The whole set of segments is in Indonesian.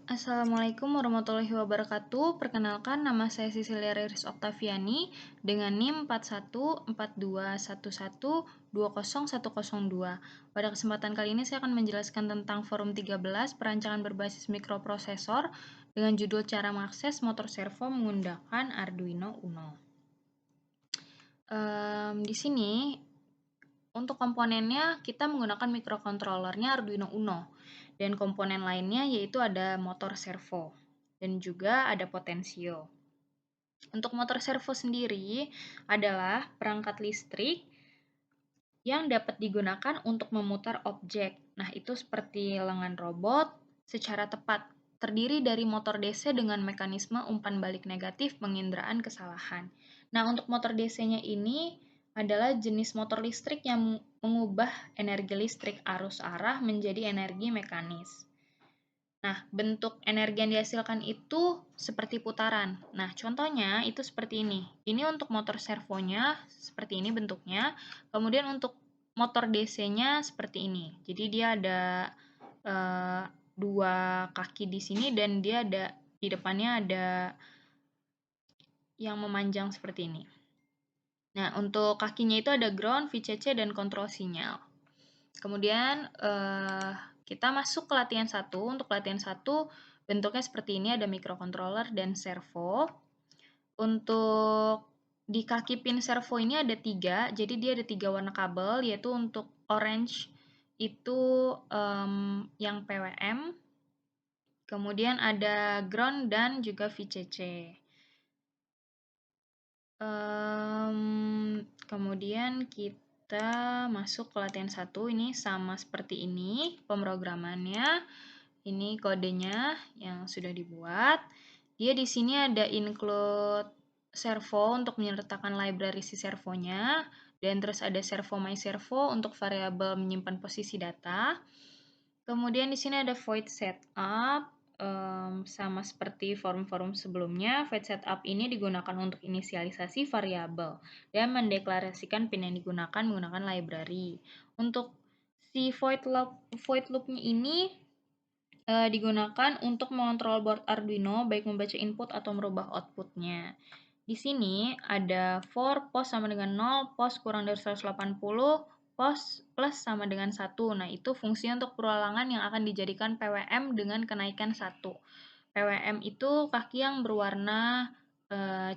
Assalamualaikum warahmatullahi wabarakatuh. Perkenalkan, nama saya Cecilia Riris Oktaviani dengan NIM 414211201002. Pada kesempatan kali ini saya akan menjelaskan tentang Forum 13 perancangan berbasis mikroprosesor dengan judul cara mengakses motor servo menggunakan Arduino Uno. Di sini untuk komponennya kita menggunakan mikrokontrolernya Arduino Uno. Dan komponen lainnya yaitu ada motor servo dan juga ada potensio. Untuk motor servo sendiri adalah perangkat listrik yang dapat digunakan untuk memutar objek. Nah, itu seperti lengan robot secara tepat. Terdiri dari motor DC dengan mekanisme umpan balik negatif penginderaan kesalahan. Nah, untuk motor DC-nya ini adalah jenis motor listrik yang mengubah energi listrik arus arah menjadi energi mekanis. Nah, bentuk energi yang dihasilkan itu seperti putaran. Nah, contohnya itu seperti ini. Ini untuk motor servonya seperti ini bentuknya. Kemudian untuk motor DC-nya seperti ini. Jadi dia ada dua kaki di sini dan dia ada di depannya ada yang memanjang seperti ini. Nah, untuk kakinya itu ada ground, VCC, dan kontrol sinyal. Kemudian kita masuk ke latihan 1. Untuk latihan 1 bentuknya seperti ini, ada microcontroller dan servo. Untuk di kaki pin servo ini ada 3, jadi dia ada 3 warna kabel, yaitu untuk orange itu yang PWM, kemudian ada ground dan juga VCC. Kemudian kita masuk ke latihan 1, ini sama seperti ini pemrogramannya. Ini kodenya yang sudah dibuat. Dia di sini ada include servo untuk menyertakan library si servonya, dan terus ada servo my servo untuk variabel menyimpan posisi data. Kemudian di sini ada void setup, sama seperti forum-forum sebelumnya. Void setup ini digunakan untuk inisialisasi variabel dan mendeklarasikan pin yang digunakan menggunakan library. Untuk si void loop-nya ini digunakan untuk mengontrol board Arduino, baik membaca input atau merubah outputnya. Di sini ada for pos sama dengan 0, pos kurang dari 180, pos plus sama dengan 1. Nah, itu fungsinya untuk perulangan yang akan dijadikan PWM dengan kenaikan 1. PWM itu kaki yang berwarna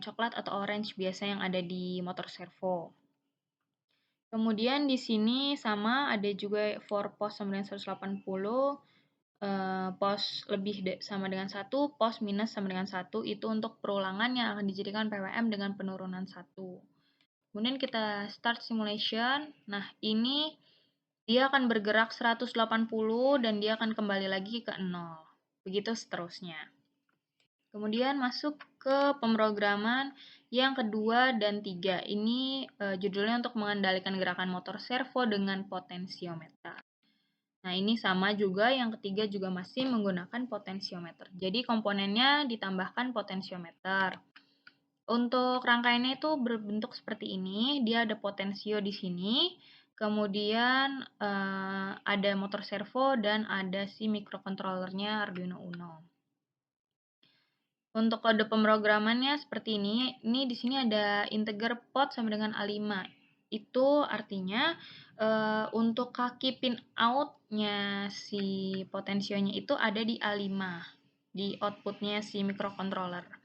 coklat atau orange biasa yang ada di motor servo. Kemudian di sini sama ada juga for pos sama dengan 180, pos lebih sama dengan 1, pos minus sama dengan 1, itu untuk perulangan yang akan dijadikan PWM dengan penurunan 1. Kemudian kita start simulation. Nah, ini dia akan bergerak 180 dan dia akan kembali lagi ke 0. Begitu seterusnya. Kemudian masuk ke pemrograman yang kedua dan 3. Ini judulnya untuk mengendalikan gerakan motor servo dengan potensiometer. Nah, ini sama juga, yang ketiga juga masih menggunakan potensiometer. Jadi komponennya ditambahkan potensiometer. Untuk rangkaiannya itu berbentuk seperti ini, dia ada potensio di sini, kemudian ada motor servo dan ada si mikrokontrolernya Arduino Uno. Untuk kode pemrogramannya seperti ini di sini ada integer pot sama dengan A5. Itu artinya untuk kaki pin out-nya si potensionya itu ada di A5, di outputnya si microcontroller.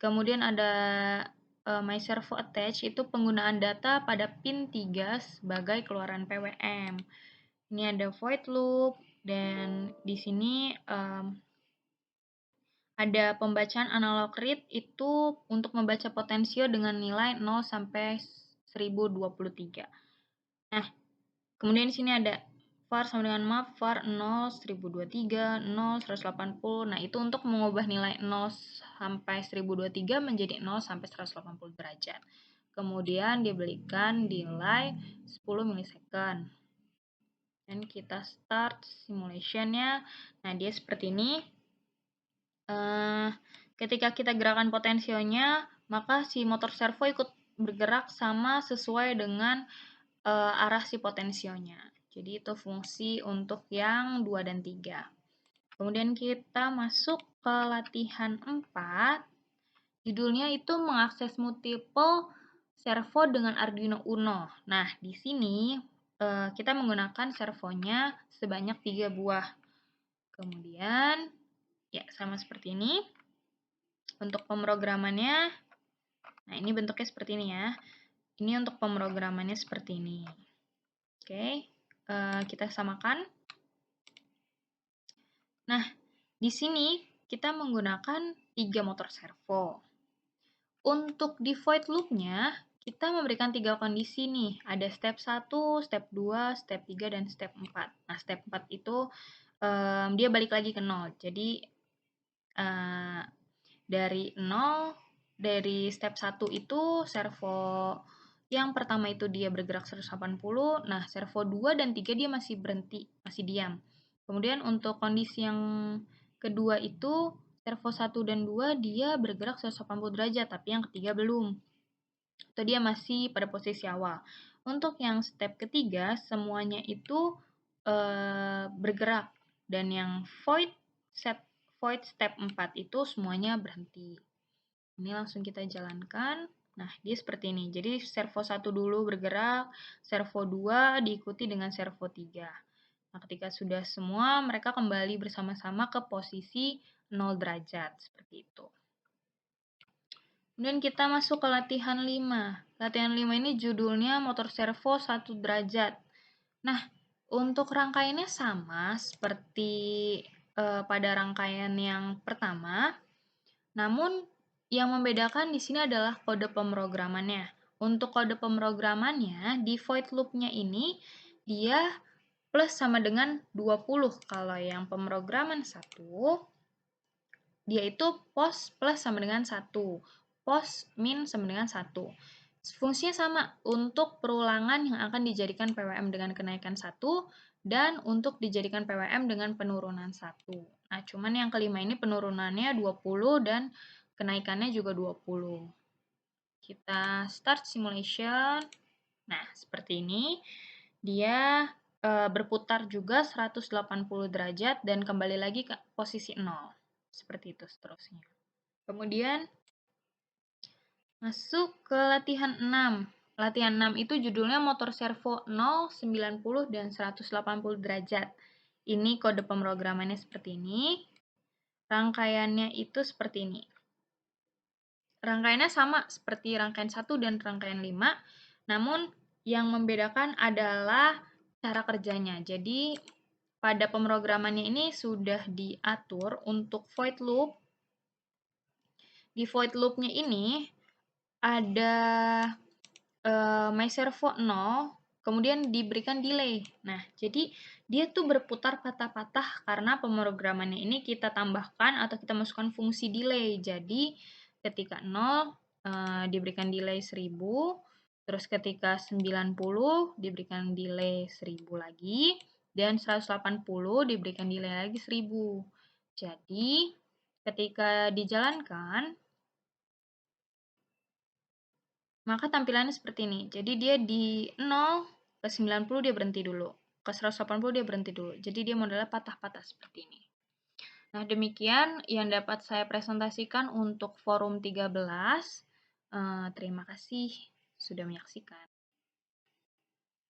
Kemudian ada my servo attach, itu penggunaan data pada pin 3 sebagai keluaran PWM. Ini ada void loop, dan di sini ada pembacaan analog read, itu untuk membaca potensio dengan nilai 0 sampai 1023. Nah, kemudian di sini ada var sama dengan map, var 0, 1023, 0, 180. Nah, itu untuk mengubah nilai 0 sampai 1023 menjadi 0 sampai 180 derajat. Kemudian diberikan nilai 10 milisecond. Dan kita start simulationnya. Nah, dia seperti ini. Ketika kita gerakan potensionya, maka si motor servo ikut bergerak sama sesuai dengan arah si potensionya. Jadi itu fungsi untuk yang 2 dan 3. Kemudian kita masuk ke latihan 4. Judulnya itu mengakses multiple servo dengan Arduino Uno. Nah, di sini kita menggunakan servonya sebanyak 3 buah. Kemudian, ya sama seperti ini. Untuk pemrogramannya, nah ini bentuknya seperti ini ya. Ini untuk pemrogramannya seperti ini. Oke, kita samakan. Nah, di sini kita menggunakan 3 motor servo. Untuk di void loop-nya, kita memberikan 3 kondisi nih. Ada step 1, step 2, step 3, dan step 4. Nah, step 4 itu dia balik lagi ke 0. Jadi, dari 0, dari step 1 itu servo yang pertama itu dia bergerak 180. Nah, servo 2 dan 3 dia masih berhenti, masih diam. Kemudian untuk kondisi yang kedua itu servo 1 dan 2 dia bergerak 180 derajat, tapi yang ketiga belum. Atau dia masih pada posisi awal. Untuk yang step ketiga, semuanya itu bergerak. Dan yang void step 4 itu semuanya berhenti. Ini langsung kita jalankan. Nah, dia seperti ini. Jadi servo 1 dulu bergerak, servo 2 diikuti dengan servo 3. Nah, ketika sudah semua, mereka kembali bersama-sama ke posisi 0 derajat, seperti itu. Kemudian kita masuk ke latihan 5. Latihan 5 ini judulnya motor servo 1 derajat. Nah, untuk rangkaiannya sama seperti pada rangkaian yang pertama, namun yang membedakan di sini adalah kode pemrogramannya. Untuk kode pemrogramannya, di void loop-nya ini, dia plus sama dengan 20. Kalau yang pemrograman 1, dia itu pos plus sama dengan 1. Pos min sama dengan 1. Fungsinya sama untuk perulangan yang akan dijadikan PWM dengan kenaikan 1 dan untuk dijadikan PWM dengan penurunan 1. Nah, cuman yang kelima ini penurunannya 20 dan kenaikannya juga 20. Kita start simulation. Nah, seperti ini. Dia berputar juga 180 derajat dan kembali lagi ke posisi 0. Seperti itu seterusnya. Kemudian masuk ke latihan 6. Latihan 6 itu judulnya motor servo 0, 90, dan 180 derajat. Ini kode pemrogramannya seperti ini. Rangkaiannya itu seperti ini. Rangkaiannya sama seperti rangkaian 1 dan rangkaian 5, namun yang membedakan adalah cara kerjanya. Jadi, pada pemrogramannya ini sudah diatur untuk void loop. Di void loop-nya ini ada myServo 0, kemudian diberikan delay. Nah, jadi dia tuh berputar patah-patah karena pemrogramannya ini kita tambahkan atau kita masukkan fungsi delay. Jadi, ketika 0 diberikan delay 1000, terus ketika 90 diberikan delay 1000 lagi, dan 180 diberikan delay lagi 1000. Jadi, ketika dijalankan, maka tampilannya seperti ini. Jadi dia di 0 ke 90 dia berhenti dulu. Ke 180 dia berhenti dulu. Jadi dia modelnya patah-patah seperti ini. Nah, demikian yang dapat saya presentasikan untuk forum 13. Terima kasih sudah menyaksikan.